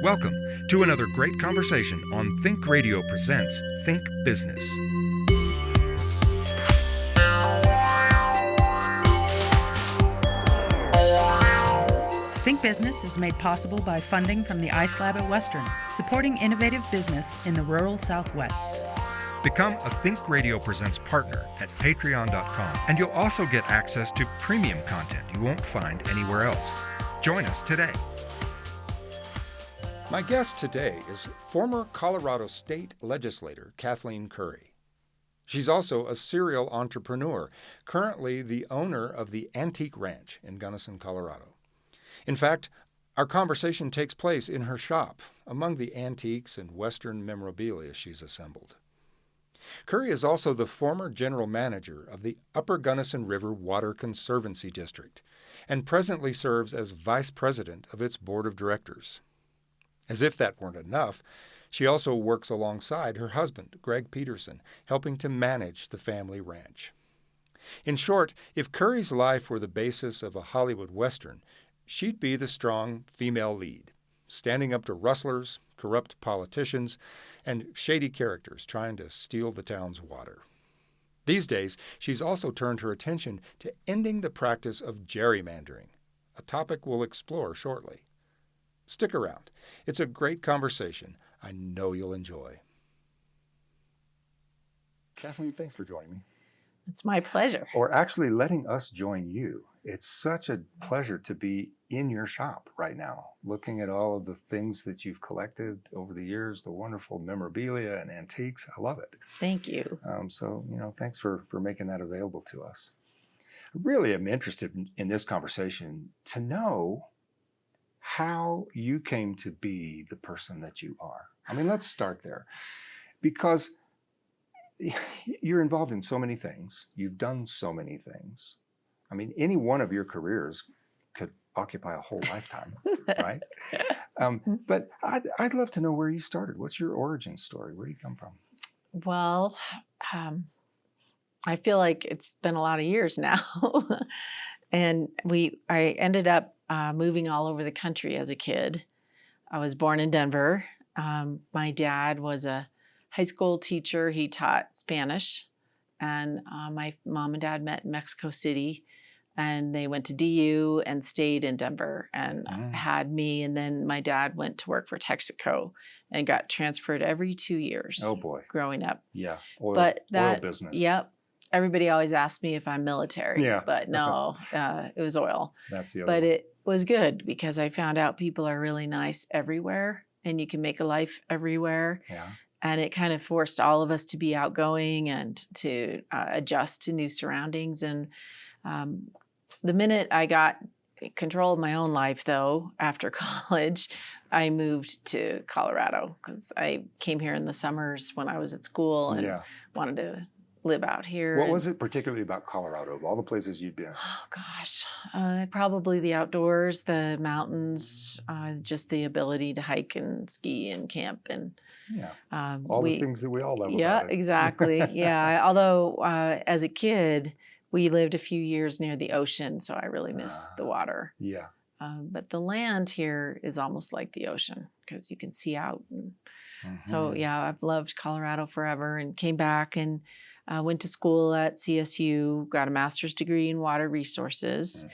Welcome to another great conversation on Think Radio Presents Think Business. Think Business is made possible by funding from the ICE Lab at Western, supporting innovative business in the rural Southwest. Become a Think Radio Presents partner at patreon.com, and you'll also get access to premium content you won't find anywhere else. Join us today. My guest today is former Colorado State Legislator Kathleen Curry. She's also a serial entrepreneur, currently the owner of the Antique Ranch in Gunnison, Colorado. In fact, our conversation takes place in her shop, among the antiques and Western memorabilia she's assembled. Curry is also the former general manager of the Upper Gunnison River Water Conservancy District, and presently serves as vice president of its board of directors. As if that weren't enough, she also works alongside her husband, Greg Peterson, helping to manage the family ranch. In short, if Curry's life were the basis of a Hollywood Western, she'd be the strong female lead, standing up to rustlers, corrupt politicians, and shady characters trying to steal the town's water. These days, she's also turned her attention to ending the practice of gerrymandering, a topic we'll explore shortly. Stick around. It's a great conversation I know you'll enjoy. Kathleen, thanks for joining me. It's my pleasure. Or actually letting us join you. It's such a pleasure to be in your shop right now, looking at all of the things that you've collected over the years, the wonderful memorabilia and antiques. I love it. Thank you. Thanks for making that available to us. I really am interested in this conversation to know how you came to be the person that you are. I mean, let's start there, because you're involved in so many things. You've done so many things. I mean, any one of your careers could occupy a whole lifetime, right? But I'd love to know where you started. What's your origin story? Where do you come from? Well, I feel like it's been a lot of years now. And I ended up moving all over the country as a kid. I was born in Denver. My dad was a high school teacher. He taught Spanish. And my mom and dad met in Mexico City. And they went to DU and stayed in Denver and had me. And then my dad went to work for Texaco and got transferred every 2 years. Oh, boy. Growing up. Yeah. Oil business. Yep. Everybody always asked me if I'm military. Yeah. But no, it was oil. That's the other But one. it was good because I found out people are really nice everywhere and you can make a life everywhere. Yeah. And it kind of forced all of us to be outgoing and to adjust to new surroundings. And the minute I got control of my own life, though, after college, I moved to Colorado because I came here in the summers when I was at school and wanted to live out here. What was it particularly about Colorado, of all the places you'd been? Oh, gosh. Probably the outdoors, the mountains, just the ability to hike and ski and camp. And all the things that we all love about it. Yeah, exactly. Yeah. Although as a kid, we lived a few years near the ocean, so I really miss the water. Yeah. But the land here is almost like the ocean because you can see out. And so, I've loved Colorado forever and came back and went to school at CSU, got a master's degree in water resources,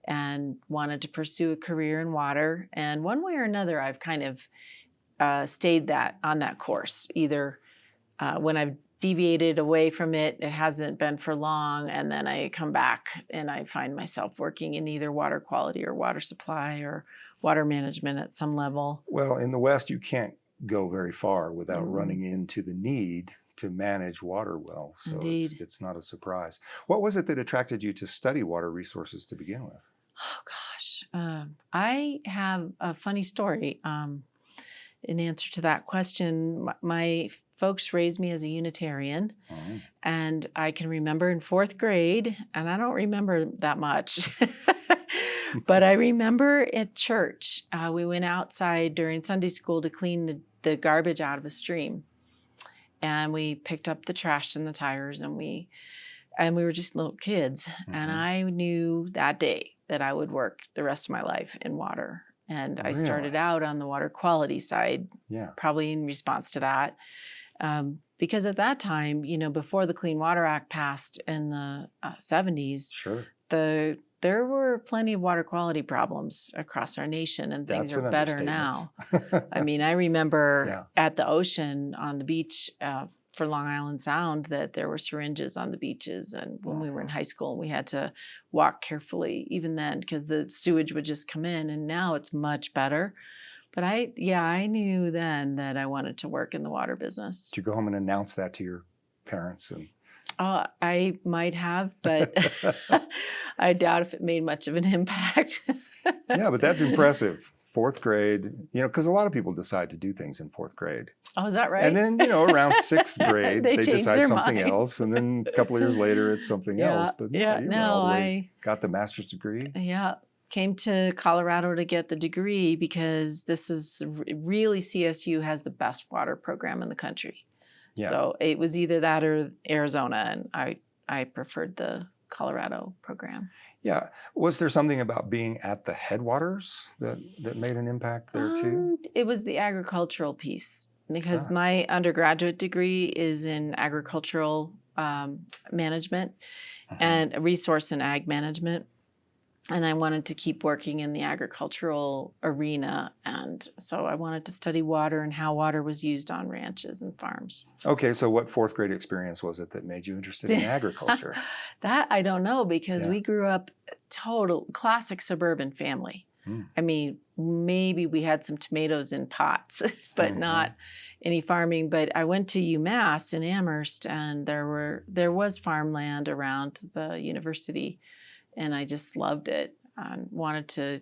and wanted to pursue a career in water. And one way or another, I've kind of stayed on that course. Either when I've deviated away from it, it hasn't been for long, and then I come back and I find myself working in either water quality or water supply or water management at some level. Well, in the West, you can't go very far without running into the need to manage water wells. So it's not a surprise. What was it that attracted you to study water resources to begin with? Oh, gosh. I have a funny story in answer to that question. My folks raised me as a Unitarian, and I can remember in 4th grade, and I don't remember that much, but I remember at church, we went outside during Sunday school to clean the garbage out of a stream. And we picked up the trash and the tires, and we were just little kids. And I knew that day that I would work the rest of my life in water. And I Really? started out on the water quality side, Yeah. probably in response to that. Because at that time, before the Clean Water Act passed in the 70s, Sure. there were plenty of water quality problems across our nation, and things That's are an better now. I mean, I remember at the ocean on the beach for Long Island Sound that there were syringes on the beaches, and when we were in high school, we had to walk carefully even then because the sewage would just come in, and now it's much better. But I knew then that I wanted to work in the water business. Did you go home and announce that to your parents? I might have, but I doubt if it made much of an impact. Yeah, but that's impressive. 4th grade, because a lot of people decide to do things in 4th grade. Oh, is that right? And then, around 6th grade, they change decide their something minds. else. And then a couple of years later, it's something else. But you went all the way, got the master's degree. Yeah. Came to Colorado to get the degree because this is really CSU has the best water program in the country. Yeah. So it was either that or Arizona, and I preferred the Colorado program. Yeah. Was there something about being at the headwaters that made an impact there too? It was the agricultural piece because my undergraduate degree is in agricultural management and resource and ag management. And I wanted to keep working in the agricultural arena. And so I wanted to study water and how water was used on ranches and farms. Okay, so what 4th grade experience was it that made you interested in agriculture? That I don't know because we grew up total classic suburban family. I mean, maybe we had some tomatoes in pots, but not any farming. But I went to UMass in Amherst, and there was farmland around the university. And I just loved it. Wanted to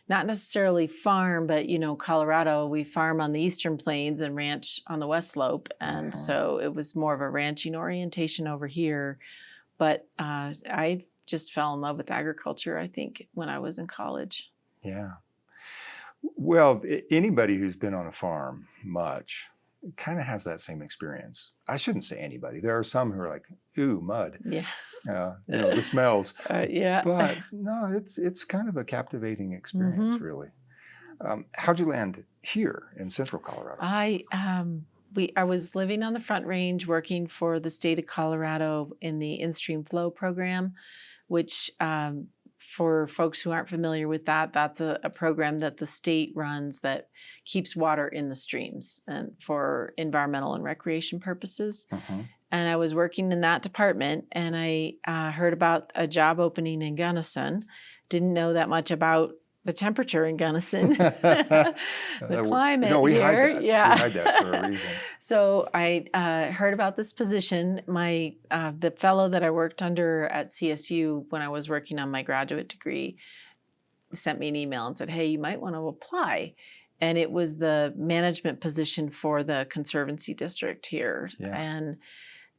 not necessarily farm, but Colorado, we farm on the Eastern Plains and ranch on the West Slope. And so it was more of a ranching orientation over here. But I just fell in love with agriculture, I think, when I was in college. Yeah. Well, anybody who's been on a farm much kind of has that same experience. I shouldn't say anybody. There are some who are like, ooh, mud. Yeah. The smells. Yeah. But no, it's kind of a captivating experience, really. How'd you land here in Central Colorado? I was living on the Front Range working for the state of Colorado in the in-stream flow program, which for folks who aren't familiar with that, that's a program that the state runs that keeps water in the streams and for environmental and recreation purposes. And I was working in that department, and I heard about a job opening in Gunnison. Didn't know that much about the temperature in Gunnison, the climate no, we here. Hide that. Yeah, we hide that for a reason. So I heard about this position. The fellow that I worked under at CSU when I was working on my graduate degree sent me an email and said, "Hey, you might want to apply." And it was the management position for the Conservancy district here, and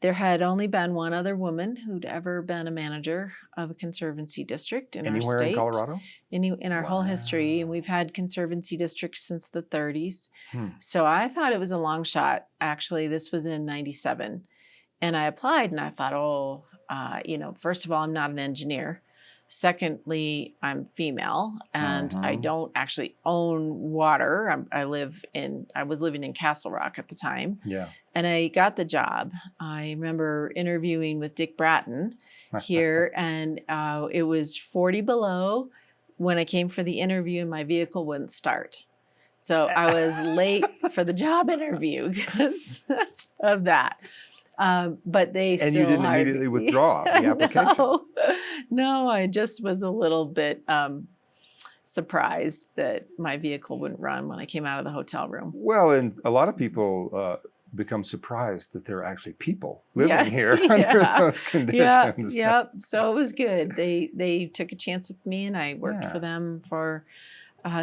there had only been one other woman who'd ever been a manager of a Conservancy district in our state. Anywhere in Colorado? In our whole history. And we've had Conservancy districts since the 30s. So I thought it was a long shot. Actually, this was in 97. And I applied and I thought, first of all, I'm not an engineer. Secondly, I'm female and I don't actually own water. I was living in Castle Rock at the time. Yeah. And I got the job. I remember interviewing with Dick Bratton here and it was 40 below when I came for the interview and my vehicle wouldn't start. So I was late for the job interview because of that. But they still and you didn't immediately withdraw the application. No, I just was a little bit surprised that my vehicle wouldn't run when I came out of the hotel room. Well, and a lot of people become surprised that there are actually people living here under those conditions. Yeah. So it was good. They took a chance with me, and I worked for them for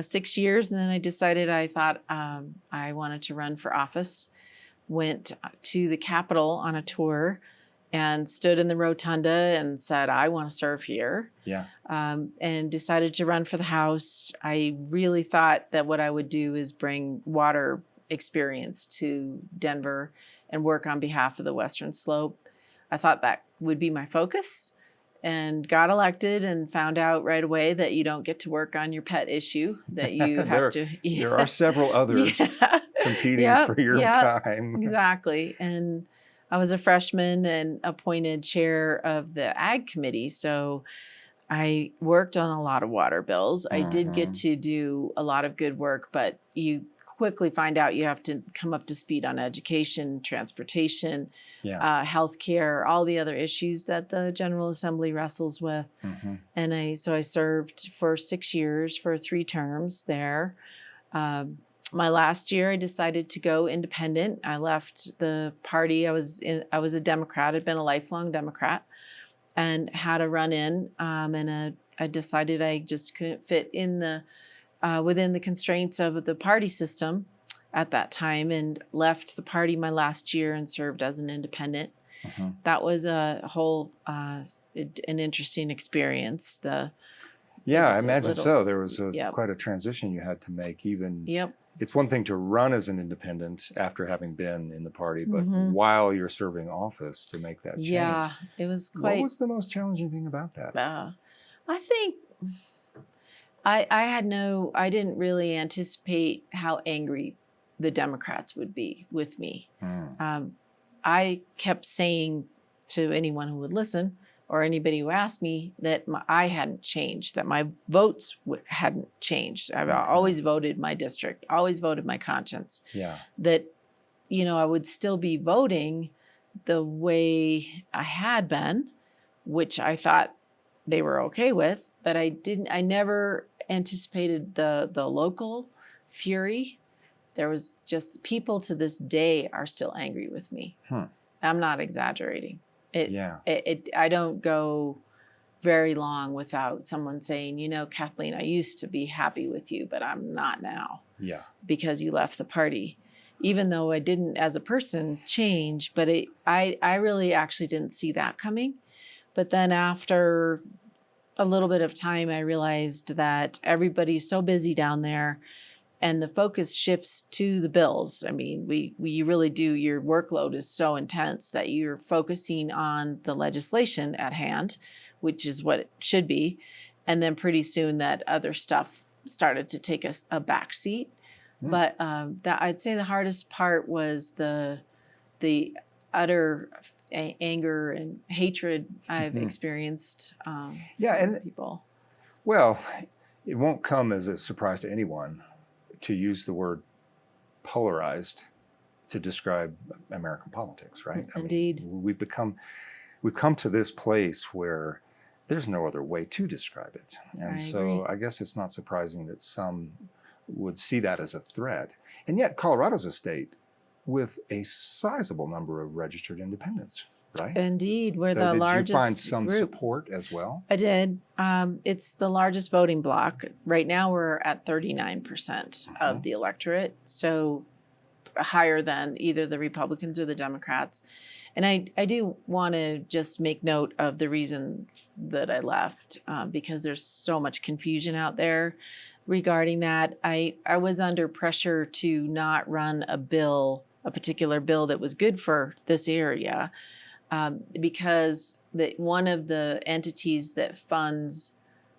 6 years, and then I decided I thought I wanted to run for office. Went to the Capitol on a tour and stood in the rotunda and said, I want to serve here. Yeah. And decided to run for the House. I really thought that what I would do is bring water experience to Denver and work on behalf of the Western Slope. I thought that would be my focus. and got elected and found out right away that you don't get to work on your pet issue, that you have to. Yeah. There are several others competing for your time. Exactly. And I was a freshman and appointed chair of the Ag Committee. So I worked on a lot of water bills. I did get to do a lot of good work, but you quickly find out you have to come up to speed on education, transportation, healthcare, all the other issues that the General Assembly wrestles with. And I served for 6 years for 3 terms there. My last year, I decided to go independent. I left the party. I was a Democrat. I'd been a lifelong Democrat, and had a run-in. I decided I just couldn't fit in the within the constraints of the party system at that time, and left the party my last year and served as an independent. That was a whole an interesting experience. I imagine so. There was quite a transition you had to make. Even it's one thing to run as an independent after having been in the party, but while you're serving office, to make that change. Yeah, it was quite. What was the most challenging thing about that? I think I didn't really anticipate how angry the Democrats would be with me. I kept saying to anyone who would listen, or anybody who asked me, that I hadn't changed, that my votes hadn't changed. I've always voted my district, always voted my conscience. That, I would still be voting the way I had been, which I thought they were okay with, but I never anticipated the local fury. There was just people to this day are still angry with me. I'm not exaggerating. I don't go very long without someone saying, Kathleen, I used to be happy with you, but I'm not now. Because you left the party. Even though I didn't, as a person, change, but I really actually didn't see that coming. But then after a little bit of time, I realized that everybody's so busy down there, and the focus shifts to the bills. I mean, we really do. Your workload is so intense that you're focusing on the legislation at hand, which is what it should be. And then pretty soon that other stuff started to take a back seat. But that I'd say the hardest part was the utter anger and hatred I've experienced from people. Well, it won't come as a surprise to anyone to use the word polarized to describe American politics, right? Indeed. I mean, we've come to this place where there's no other way to describe it. And so I guess it's not surprising that some would see that as a threat. And yet Colorado's a state with a sizable number of registered independents, right? Indeed. We're the largest. Did you find some group. support as well? I did. It's the largest voting bloc. Right now we're at 39% of the electorate. So higher than either the Republicans or the Democrats. And I do want to just make note of the reason that I left, because there's so much confusion out there regarding that. I was under pressure to not run a particular bill that was good for this area, because one of the entities that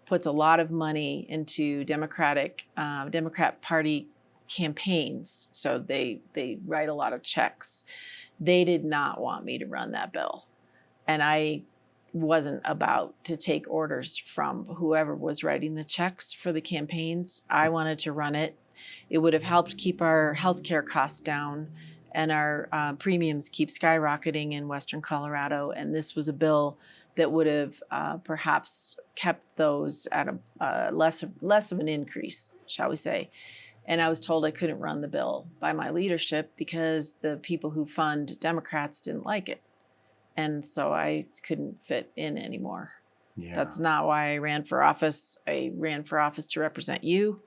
puts a lot of money into Democrat Party campaigns. So they write a lot of checks. They did not want me to run that bill. And I wasn't about to take orders from whoever was writing the checks for the campaigns. I wanted to run it. It would have helped keep our healthcare costs down and our premiums keep skyrocketing in Western Colorado. And this was a bill that would have perhaps kept those at a less of an increase, shall we say. And I was told I couldn't run the bill by my leadership because the people who fund Democrats didn't like it. And so I couldn't fit in anymore. Yeah. That's not why I ran for office. I ran for office to represent you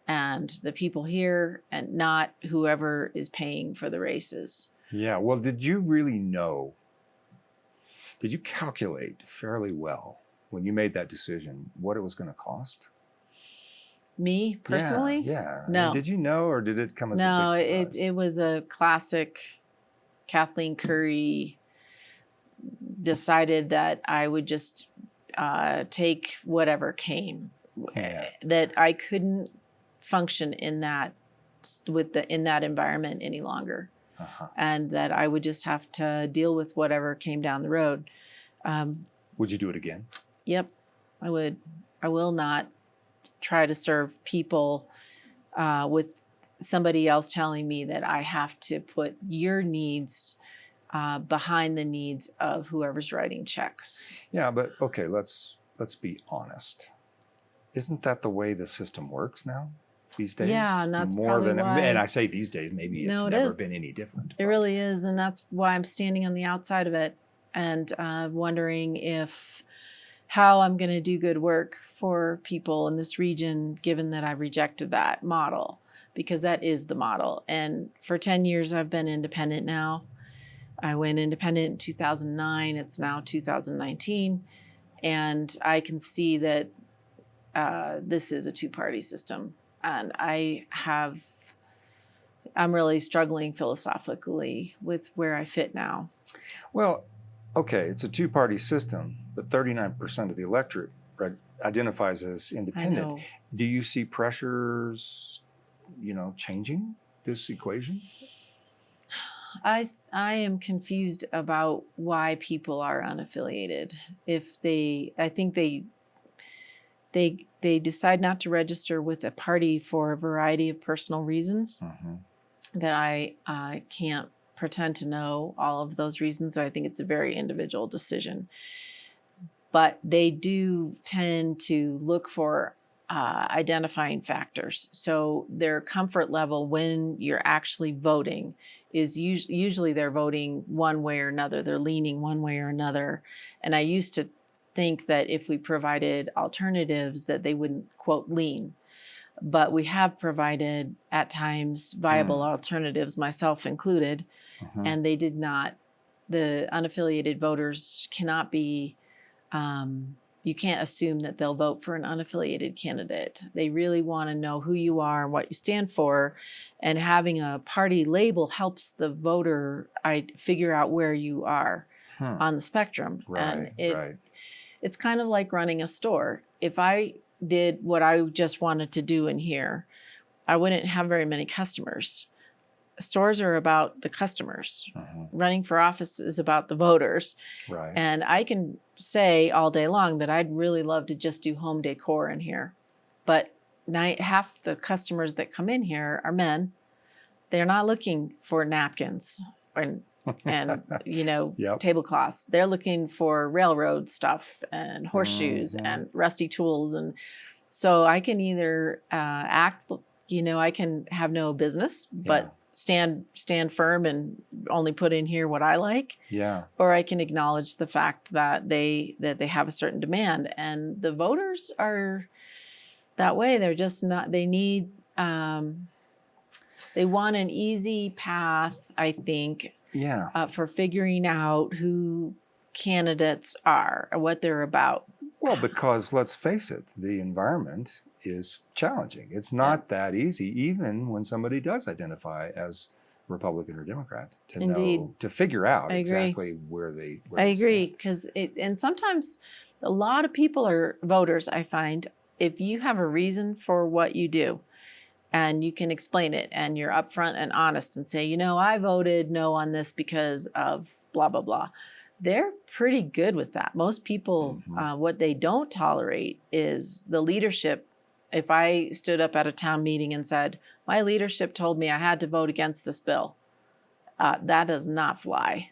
and the people here, and not whoever is paying for the races. Yeah. Well, did you really know? Did you calculate fairly well when you made that decision what it was going to cost? Me personally? Yeah. No. I mean, did you know, or did it come as a big surprise? It was a classic Kathleen Curry decided that I would just take whatever came. Yeah. That I couldn't function in that environment any longer, and that I would just have to deal with whatever came down the road. Would you do it again? Yep, I would. I will not try to serve people with somebody else telling me that I have to put your needs behind the needs of whoever's writing checks. Yeah, but okay, let's be honest. Isn't that the way the system works now these days? Yeah, and that's more probably than why. And I say these days, maybe it's never been any different. It really is, and that's why I'm standing on the outside of it and wondering how I'm going to do good work for people in this region, given that I've rejected that model, because that is the model. And for 10 years, I've been independent now. I went independent in 2009. It's now 2019. And I can see that this is a two-party system. And I'm really struggling philosophically with where I fit now. Well, okay, it's a two-party system, but 39% of the electorate identifies as independent. Do you see pressures, changing this equation? I am confused about why people are unaffiliated. I think they decide not to register with a party for a variety of personal reasons that I can't pretend to know all of those reasons. I think it's a very individual decision. But they do tend to look for identifying factors. So their comfort level when you're actually voting is usually they're voting one way or another. They're leaning one way or another. And I used to think that if we provided alternatives that they wouldn't, quote, lean. But we have provided at times viable alternatives, myself included, and they did not. The unaffiliated voters cannot be, you can't assume that they'll vote for an unaffiliated candidate. They really want to know who you are and what you stand for, and having a party label helps the voter figure out where you are on the spectrum. Right, and it's kind of like running a store. If I did what I just wanted to do in here, I wouldn't have very many customers. Stores are about the customers. Running for office is about the voters. Right. And I can say all day long that I'd really love to just do home decor in here. But half the customers that come in here are men. They're not looking for napkins and tablecloths. They're looking for railroad stuff and horseshoes and rusty tools. And so I can either act, I can have no business, but stand firm and only put in here what I like. Yeah. Or I can acknowledge the fact that they have a certain demand, and the voters are that way. They're just not. They need. They want an easy path, I think. Yeah. For figuring out who candidates are or what they're about. Well, because let's face it, the environment is challenging. It's not that easy, even when somebody does identify as Republican or Democrat, to figure out exactly where they I agree, because and sometimes a lot of people are voters, I find, if you have a reason for what you do and you can explain it and you're upfront and honest and say, I voted no on this because of blah, blah, blah. They're pretty good with that. Most people, what they don't tolerate is the leadership. If I stood up at a town meeting and said, my leadership told me I had to vote against this bill, that does not fly,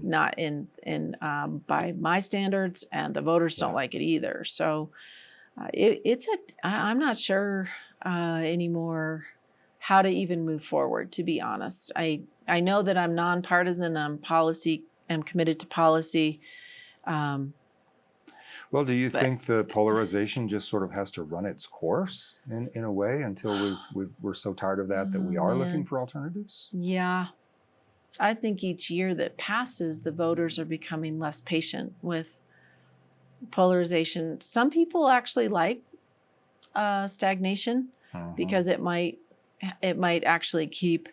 not by my standards, and the voters don't like it either. So I'm not sure anymore how to even move forward, to be honest. I know that I'm nonpartisan, I'm committed to policy. Well, do you think the polarization just sort of has to run its course in a way until we're so tired of that we are looking for alternatives? Yeah. I think each year that passes, the voters are becoming less patient with polarization. Some people actually like stagnation because it might actually keep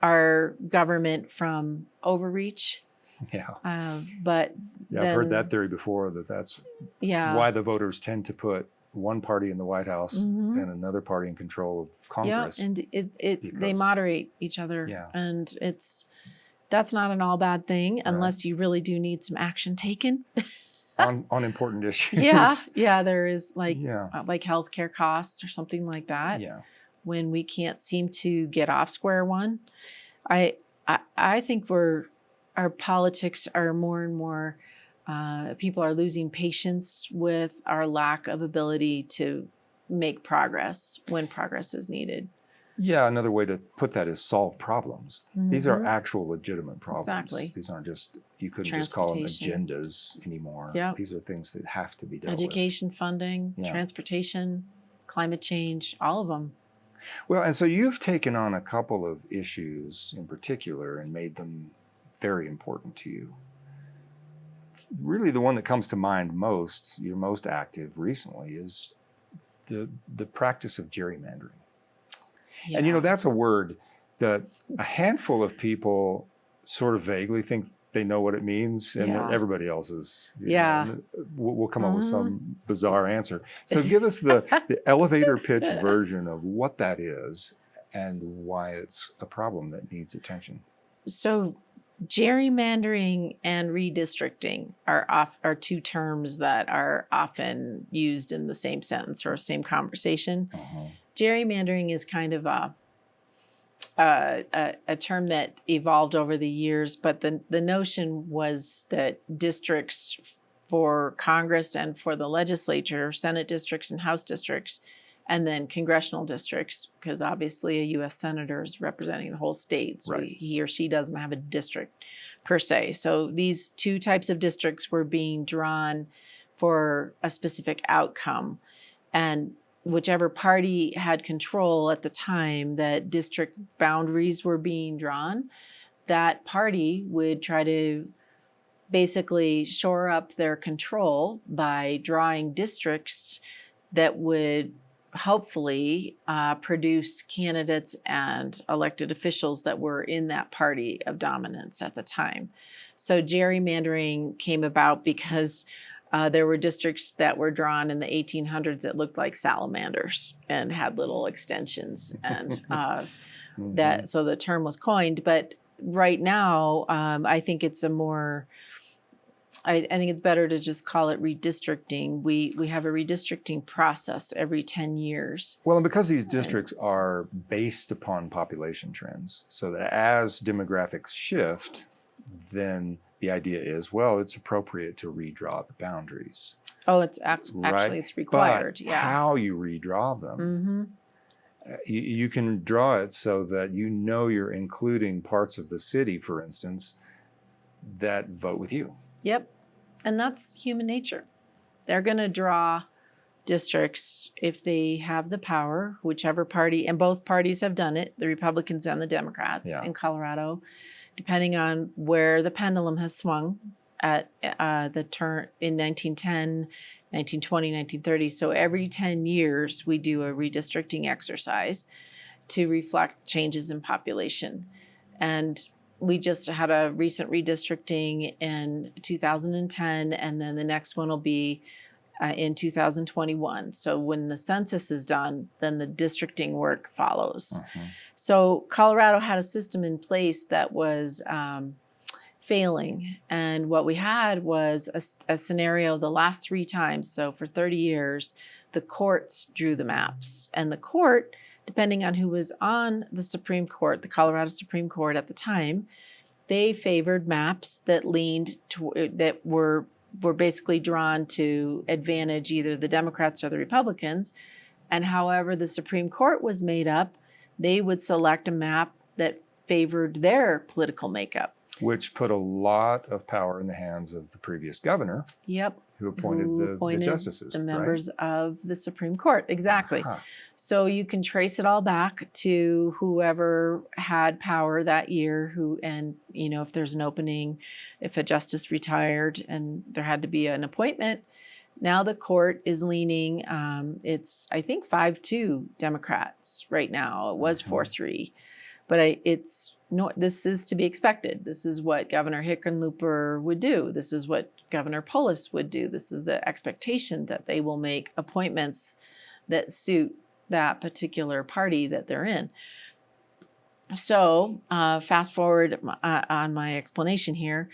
our government from overreach. But yeah, I've heard that theory before, that's why the voters tend to put one party in the White House and another party in control of Congress. Yeah, and they moderate each other. Yeah. And that's not an all bad thing unless you really do need some action taken. on important issues. Yeah, there is like healthcare costs or something like that. Yeah. When we can't seem to get off square one, I think our politics are more and more. People are losing patience with our lack of ability to make progress when progress is needed. Yeah, another way to put that is solve problems. These are actual legitimate problems. Exactly. These aren't just, you couldn't just call them agendas anymore. These are things that have to be dealt with. Education funding, transportation, climate change, all of them. Well, and so you've taken on a couple of issues in particular and made them very important to you. Really the one that comes to mind most, you're most active recently, is the practice of gerrymandering. Yeah. And that's a word that a handful of people sort of vaguely think they know what it means, and everybody else is, we'll come up with some bizarre answer. So give us the elevator pitch version of what that is and why it's a problem that needs attention. So gerrymandering and redistricting are two terms that are often used in the same sentence or same conversation. Gerrymandering is kind of a term that evolved over the years, but the notion was that districts for Congress and for the legislature, Senate districts and House districts, and then congressional districts, because obviously a U.S. senator is representing the whole state. So he or she doesn't have a district per se. So these two types of districts were being drawn for a specific outcome. And whichever party had control at the time that district boundaries were being drawn, that party would try to basically shore up their control by drawing districts that would hopefully produce candidates and elected officials that were in that party of dominance at the time. So gerrymandering came about because there were districts that were drawn in the 1800s that looked like salamanders and had little extensions, and so the term was coined. But right now, I think it's I think it's better to just call it redistricting. We have a redistricting process every 10 years. Well, and because these districts are based upon population trends, so that as demographics shift, then the idea is, well, it's appropriate to redraw the boundaries. Oh, it's actually it's required. But how you redraw them, you can draw it so that you're including parts of the city, for instance, that vote with you. Yep. And that's human nature. They're going to draw districts if they have the power, whichever party, and both parties have done it, the Republicans and the Democrats in Colorado, depending on where the pendulum has swung at the turn in 1910, 1920, 1930. So every 10 years, we do a redistricting exercise to reflect changes in population. And we just had a recent redistricting in 2010, and then the next one will be in 2021. So when the census is done, then the districting work follows. So Colorado had a system in place that was failing. And what we had was a scenario the last 3 times. So for 30 years, the courts drew the maps. And the court, depending on who was on the Supreme Court, the Colorado Supreme Court at the time, they favored maps that leaned to, that were basically drawn to advantage either the Democrats or the Republicans. And however the Supreme Court was made up, they would select a map that favored their political makeup. Which put a lot of power in the hands of the previous governor. Yep. Who appointed the justices. The members of the Supreme Court. Exactly. So you can trace it all back to whoever had power that year, if there's an opening, if a justice retired and there had to be an appointment. Now the court is leaning, it's I think 5-2 Democrats right now. It was 4-3. But it's no, this is to be expected. This is what Governor Hickenlooper would do. This is what Governor Polis would do. This is the expectation that they will make appointments that suit that particular party that they're in. So fast forward on my explanation here,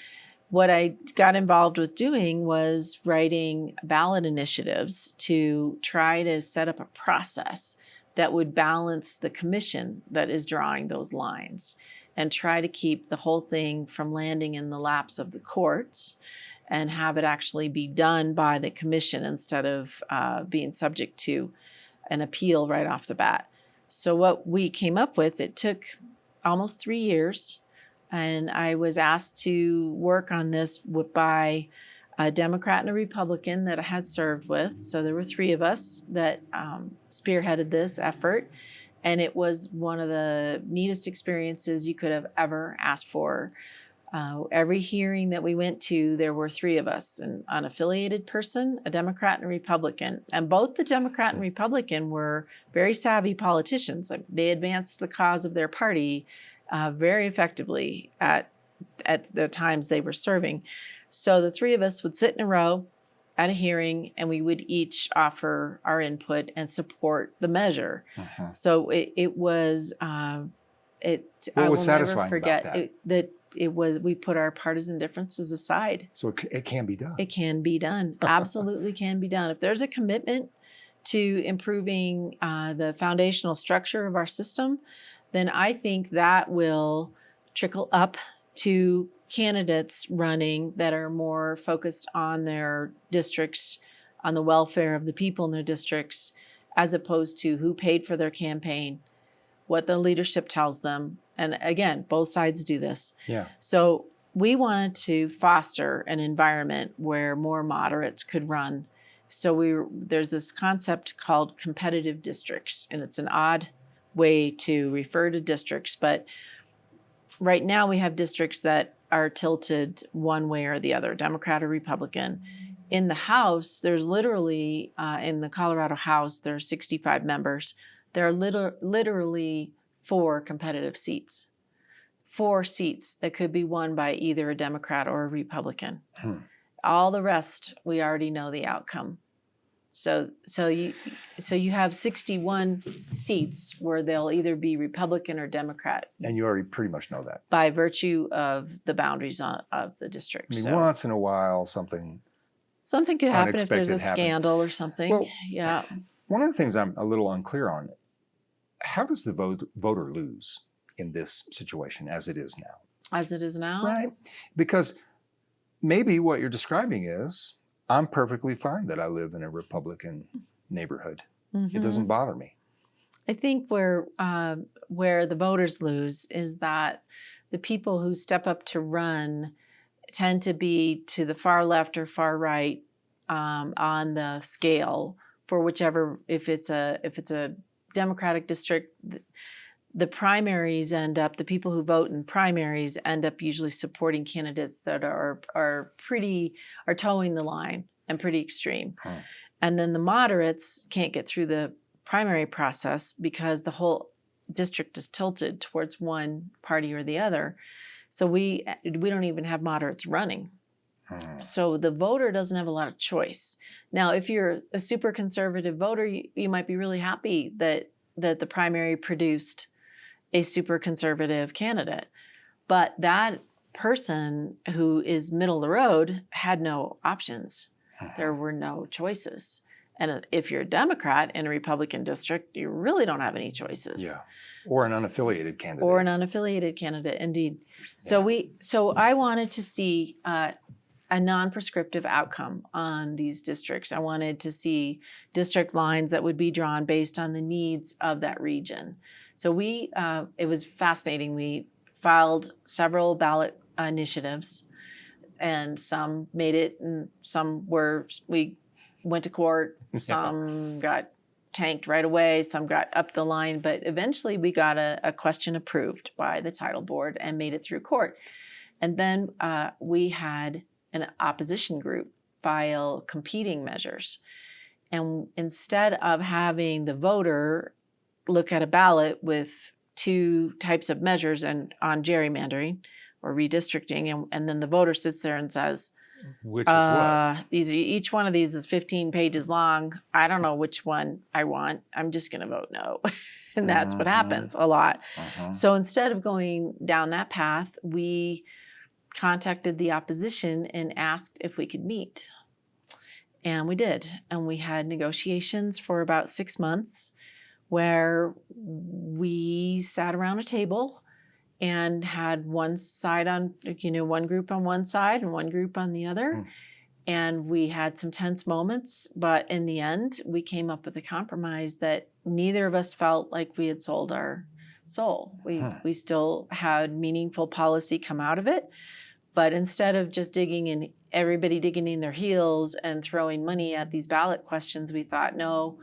what I got involved with doing was writing ballot initiatives to try to set up a process that would balance the commission that is drawing those lines and try to keep the whole thing from landing in the laps of the courts and have it actually be done by the commission instead of being subject to an appeal right off the bat. So what we came up with, it took almost 3 years, and I was asked to work on this by a Democrat and a Republican that I had served with. So there were 3 of us that spearheaded this effort, and it was one of the neatest experiences you could have ever asked for. Every hearing that we went to, there were 3 of us, an unaffiliated person, a Democrat, and a Republican. And both the Democrat and Republican were very savvy politicians. They advanced the cause of their party very effectively at the times they were serving. So the 3 of us would sit in a row at a hearing, and we would each offer our input and support the measure. So it was, what was satisfying about that? We put our partisan differences aside. So it can be done. It can be done. Absolutely can be done. If there's a commitment to improving the foundational structure of our system, then I think that will trickle up to candidates running that are more focused on their districts, on the welfare of the people in their districts, as opposed to who paid for their campaign, what the leadership tells them. And again, both sides do this. Yeah. So we wanted to foster an environment where more moderates could run. So there's this concept called competitive districts, and it's an odd way to refer to districts, but right now we have districts that are tilted one way or the other, Democrat or Republican. In the House, there's literally, in the Colorado House, there are 65 members. There are literally 4 competitive seats, 4 seats that could be won by either a Democrat or a Republican. All the rest, we already know the outcome. So you have 61 seats where they'll either be Republican or Democrat. And you already pretty much know that. By virtue of the boundaries of the district. I mean, once in a while, something could happen if there's a scandal or something. Well, yeah. One of the things I'm a little unclear on, how does the voter lose in this situation as it is now? As it is now? Right. Because maybe what you're describing is, I'm perfectly fine that I live in a Republican neighborhood. It doesn't bother me. I think where the voters lose is that the people who step up to run tend to be to the far left or far right on the scale for whichever. If it's a Democratic district, the primaries the people who vote in primaries end up usually supporting candidates that are towing the line and pretty extreme. And then the moderates can't get through the primary process because the whole district is tilted towards one party or the other. So we don't even have moderates running. So the voter doesn't have a lot of choice. Now, if you're a super conservative voter, you might be really happy that the primary produced a super conservative candidate. But that person who is middle of the road had no options. There were no choices. And if you're a Democrat in a Republican district, you really don't have any choices. Yeah. Or an unaffiliated candidate. Or an unaffiliated candidate, indeed. So I wanted to see a non-prescriptive outcome on these districts. I wanted to see district lines that would be drawn based on the needs of that region. So it was fascinating. We filed several ballot initiatives, and some made it, and we went to court. Some got tanked right away. Some got up the line, but eventually we got a question approved by the title board and made it through court. And then we had an opposition group file competing measures. And instead of having the voter look at a ballot with two types of measures and on gerrymandering or redistricting, and then the voter sits there and says, which is what? Each one of these is 15 pages long. I don't know which one I want. I'm just going to vote no. And that's what happens a lot. So instead of going down that path, we contacted the opposition and asked if we could meet. And we did. And we had negotiations for about 6 months where we sat around a table and had one side on, one group on one side and one group on the other. And we had some tense moments, but in the end, we came up with a compromise that neither of us felt like we had sold our soul. We still had meaningful policy come out of it, but instead of just everybody digging in their heels and throwing money at these ballot questions, we thought, no,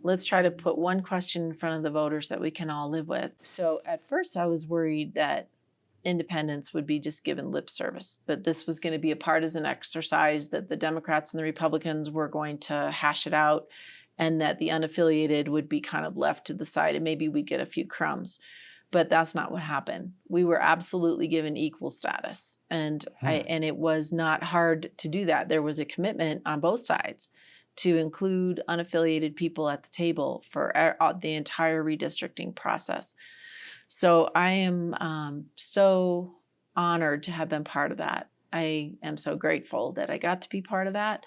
let's try to put one question in front of the voters that we can all live with. So at first I was worried that independents would be just given lip service, that this was going to be a partisan exercise, that the Democrats and the Republicans were going to hash it out, and that the unaffiliated would be kind of left to the side and maybe we'd get a few crumbs. But that's not what happened. We were absolutely given equal status. And it was not hard to do that. There was a commitment on both sides to include unaffiliated people at the table for the entire redistricting process. So I am so honored to have been part of that. I am so grateful that I got to be part of that.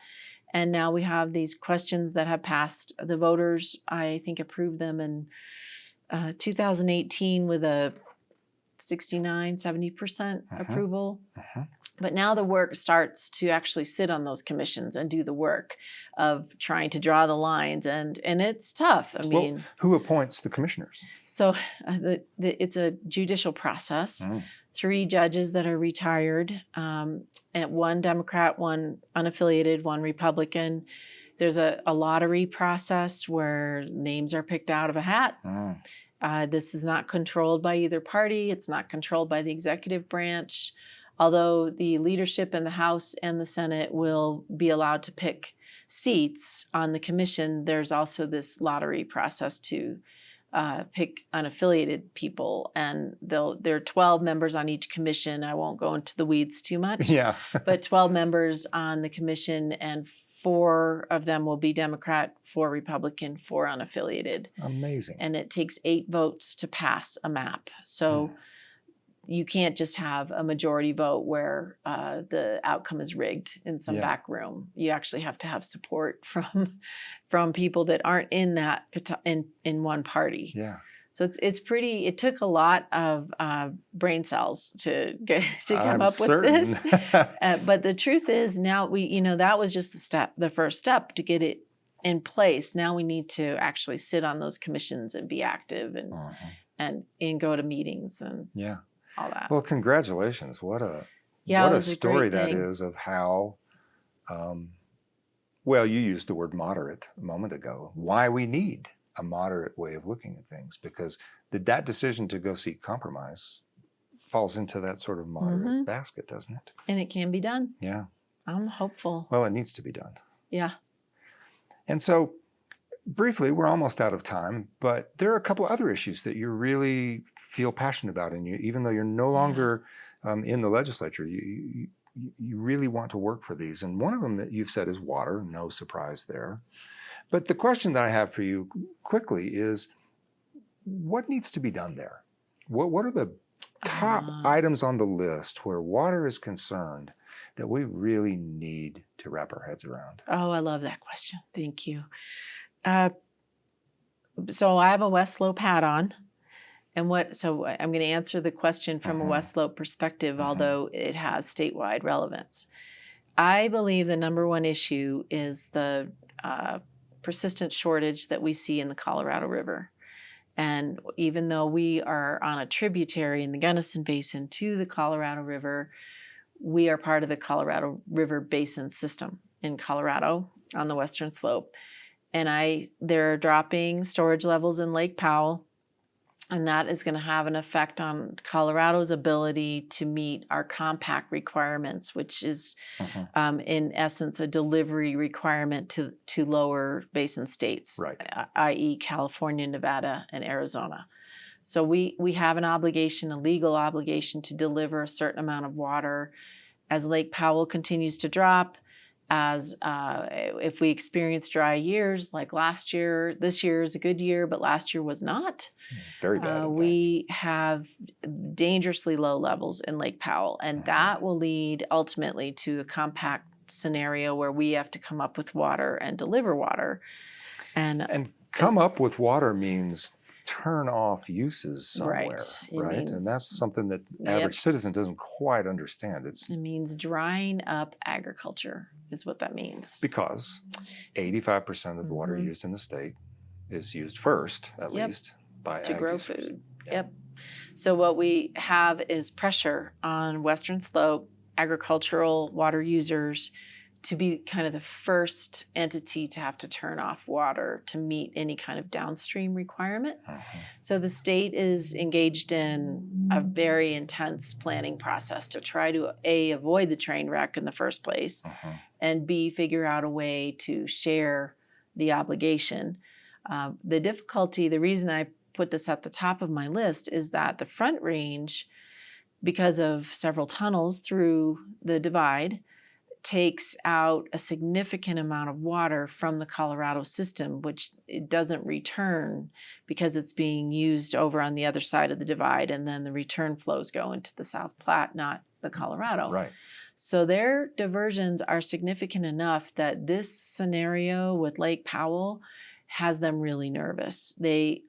And now we have these questions that have passed. The voters, I think, approved them in 2018 with a 70% approval. But now the work starts to actually sit on those commissions and do the work of trying to draw the lines, and it's tough. I mean, well, who appoints the commissioners? So it's a judicial process. 3 judges that are retired, and 1 Democrat, 1 unaffiliated, 1 Republican. There's a lottery process where names are picked out of a hat. This is not controlled by either party. It's not controlled by the executive branch. Although the leadership in the House and the Senate will be allowed to pick seats on the commission, there's also this lottery process to pick unaffiliated people. And there are 12 members on each commission. I won't go into the weeds too much. But 12 members on the commission, and 4 of them will be Democrat, 4 Republican, 4 unaffiliated. Amazing. And it takes 8 votes to pass a map. So you can't just have a majority vote where the outcome is rigged in some back room. You actually have to have support from people that aren't in that in one party. So it's pretty. It took a lot of brain cells to come up with this. But the truth is, now that was just the first step to get it in place. Now we need to actually sit on those commissions and be active and go to meetings and all that. Well, congratulations! What a story that is of how. Well, you used the word moderate a moment ago. Why we need a moderate way of looking at things, because that decision to go seek compromise falls into that sort of moderate basket, doesn't it? And it can be done. Yeah. I'm hopeful. Well, it needs to be done. Yeah. And so, briefly, we're almost out of time, but there are a couple other issues that you really feel passionate about, and even though you're no longer in the legislature, you really want to work for these. And one of them that you've said is water. No surprise there. But the question that I have for you quickly is, what needs to be done there? What are the top items on the list where water is concerned that we really need to wrap our heads around? Oh, I love that question. Thank you. So I have a West Slope hat on. So I'm going to answer the question from a West Slope perspective, although it has statewide relevance. I believe the number one issue is the persistent shortage that we see in the Colorado River. And even though we are on a tributary in the Gunnison Basin to the Colorado River, we are part of the Colorado River Basin system in Colorado on the Western Slope. And they're dropping storage levels in Lake Powell, and that is going to have an effect on Colorado's ability to meet our compact requirements, which is, in essence, a delivery requirement to lower basin states, i.e. California, Nevada, and Arizona. So we have an obligation, a legal obligation, to deliver a certain amount of water as Lake Powell continues to drop, as if we experience dry years like last year. This year is a good year, but last year was not. Very bad, in We have dangerously low levels in Lake Powell, and that will lead ultimately to a compact scenario where we have to come up with water and deliver water. And come up with water means turn off uses somewhere, right? Means, and that's something that average citizen doesn't quite understand. It means drying up agriculture is what that means. Because 85% of the water used in the state is used first, at least, by to ag grow users. food. Yep. So what we have is pressure on Western Slope agricultural water users to be kind of the first entity to have to turn off water to meet any kind of downstream requirement. So the state is engaged in a very intense planning process to try to A, avoid the train wreck in the first place, and B, figure out a way to share the obligation. The difficulty, the reason I put this at the top of my list, is that the Front Range, because of several tunnels through the divide, takes out a significant amount of water from the Colorado system, which it doesn't return because it's being used over on the other side of the divide, and then the return flows go into the South Platte, not the Colorado. Right. So their diversions are significant enough that this scenario with Lake Powell has them really nervous. They,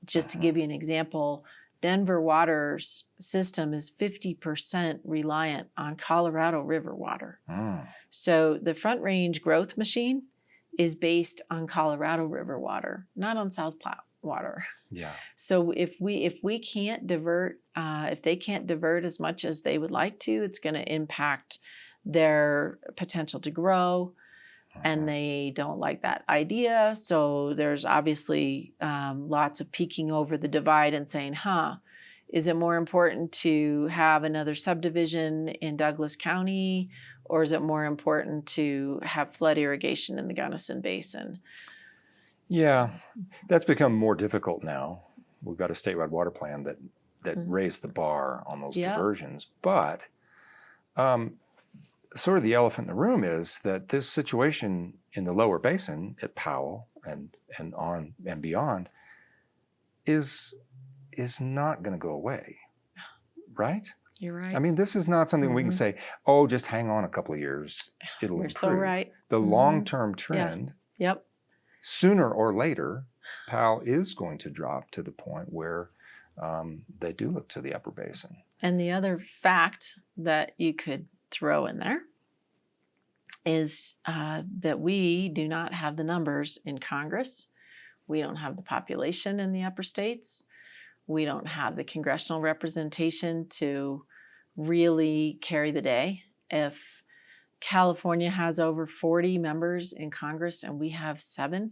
just to give you an example, Denver Water's system is 50% reliant on Colorado River water. So the Front Range growth machine is based on Colorado River water, not on South Platte water. Yeah. So if we can't divert, if they can't divert as much as they would like to, it's going to impact their potential to grow. And they don't like that idea. So there's obviously lots of peeking over the divide and saying, is it more important to have another subdivision in Douglas County, or is it more important to have flood irrigation in the Gunnison Basin? Yeah, that's become more difficult now. We've got a statewide water plan that raised the bar on those diversions. But sort of the elephant in the room is that this situation in the lower basin at Powell and on and beyond is not going to go away, right? You're right. I mean, this is not something we can say, oh, just hang on a couple of years, it'll improve. You're so right. The long-term trend, sooner or later, Powell is going to drop to the point where they do look to the upper basin. And the other fact that you could throw in there is that we do not have the numbers in Congress. We don't have the population in the upper states. We don't have the congressional representation to really carry the day. If California has over 40 members in Congress and we have 7,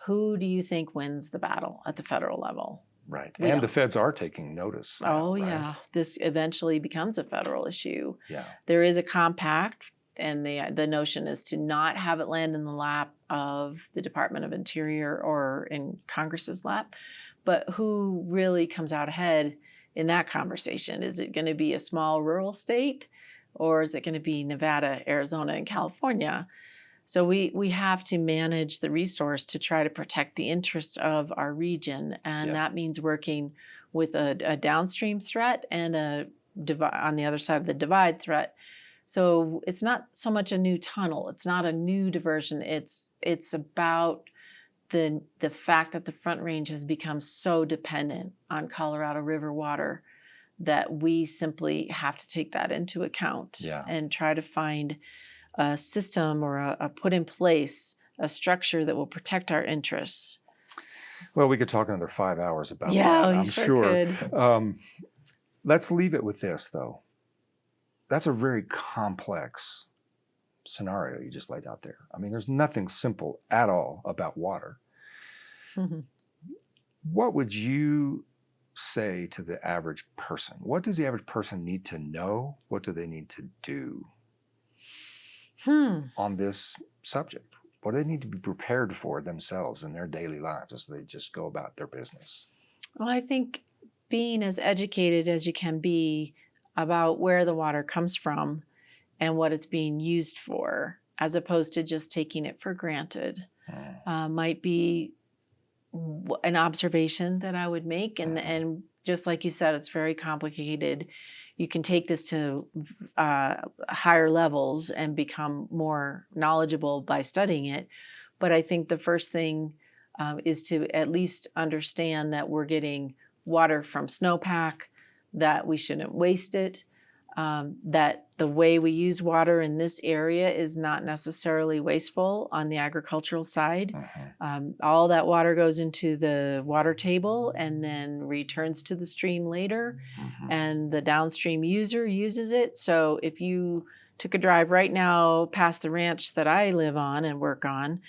who do you think wins the battle at the federal level? Right. And the feds are taking notice now, Oh, right? yeah. This eventually becomes a federal issue. Yeah. There is a compact, and the notion is to not have it land in the lap of the Department of Interior or in Congress's lap. But who really comes out ahead in that conversation? Is it going to be a small rural state, or is it going to be Nevada, Arizona, and California? So we have to manage the resource to try to protect the interests of our region, and that means working with a downstream threat and on the other side of the divide threat. So it's not so much a new tunnel. It's not a new diversion. It's about the fact that the Front Range has become so dependent on Colorado River water that we simply have to take that into account and try to find a system or a put in place a structure that will protect our interests. Well, we could talk another 5 hours about that, I'm sure. Let's leave it with this, though. That's a very complex scenario you just laid out there. I mean, there's nothing simple at all about water. What would you say to the average person? What does the average person need to know? What do they need to do on this subject? What do they need to be prepared for themselves in their daily lives as they just go about their business? Well, I think being as educated as you can be about where the water comes from and what it's being used for, as opposed to just taking it for granted, might be an observation that I would make. And just like you said, it's very complicated. You can take this to higher levels and become more knowledgeable by studying it. But I think the first thing is to at least understand that we're getting water from snowpack, that we shouldn't waste it, that the way we use water in this area is not necessarily wasteful on the agricultural side. All that water goes into the water table and then returns to the stream later, and the downstream user uses it. So if you took a drive right now past the ranch that I live on and work on,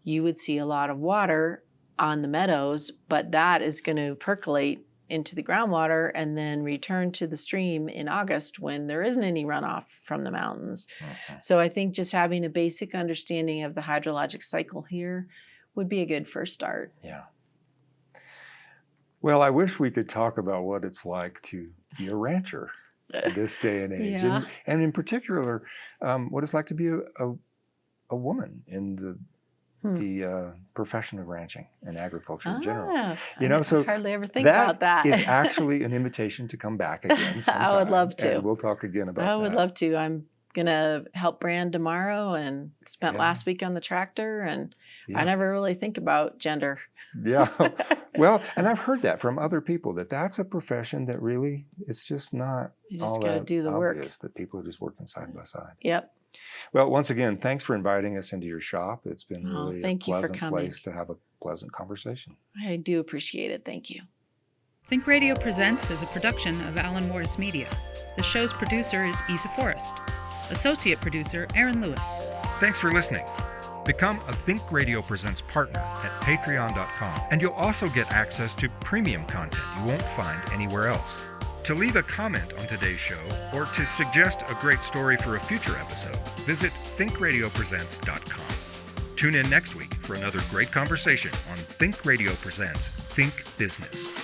you would see a lot of water on the meadows, but that is going to percolate into the groundwater and then return to the stream in August when there isn't any runoff from the mountains. So I think just having a basic understanding of the hydrologic cycle here would be a good first start. Yeah. Well, I wish we could talk about what it's like to be a rancher in this day and age, and in particular, what it's like to be a woman in the profession of ranching and agriculture in general. So I hardly ever think about that. Is actually an invitation to come back again sometime. I would love to. And we'll talk again about that. I would love to. I'm going to help brand tomorrow and spent last week on the tractor, and I never really think about gender. Yeah. Well, and I've heard that from other people, that's a profession that really, it's just not you just all gotta that do the obvious, work. that people are just working side by side. Yep. Well, once again, thanks for inviting us into your shop. It's been really a pleasant place to have a pleasant conversation. I do appreciate it. Thank you. Think Radio Presents is a production of Alan Morris Media. The show's producer is Isa Forrest. Associate producer, Aaron Lewis. Thanks for listening. Become a Think Radio Presents partner at patreon.com, and you'll also get access to premium content you won't find anywhere else. To leave a comment on today's show or to suggest a great story for a future episode, visit thinkradiopresents.com. Tune in next week for another great conversation on Think Radio Presents Think Business.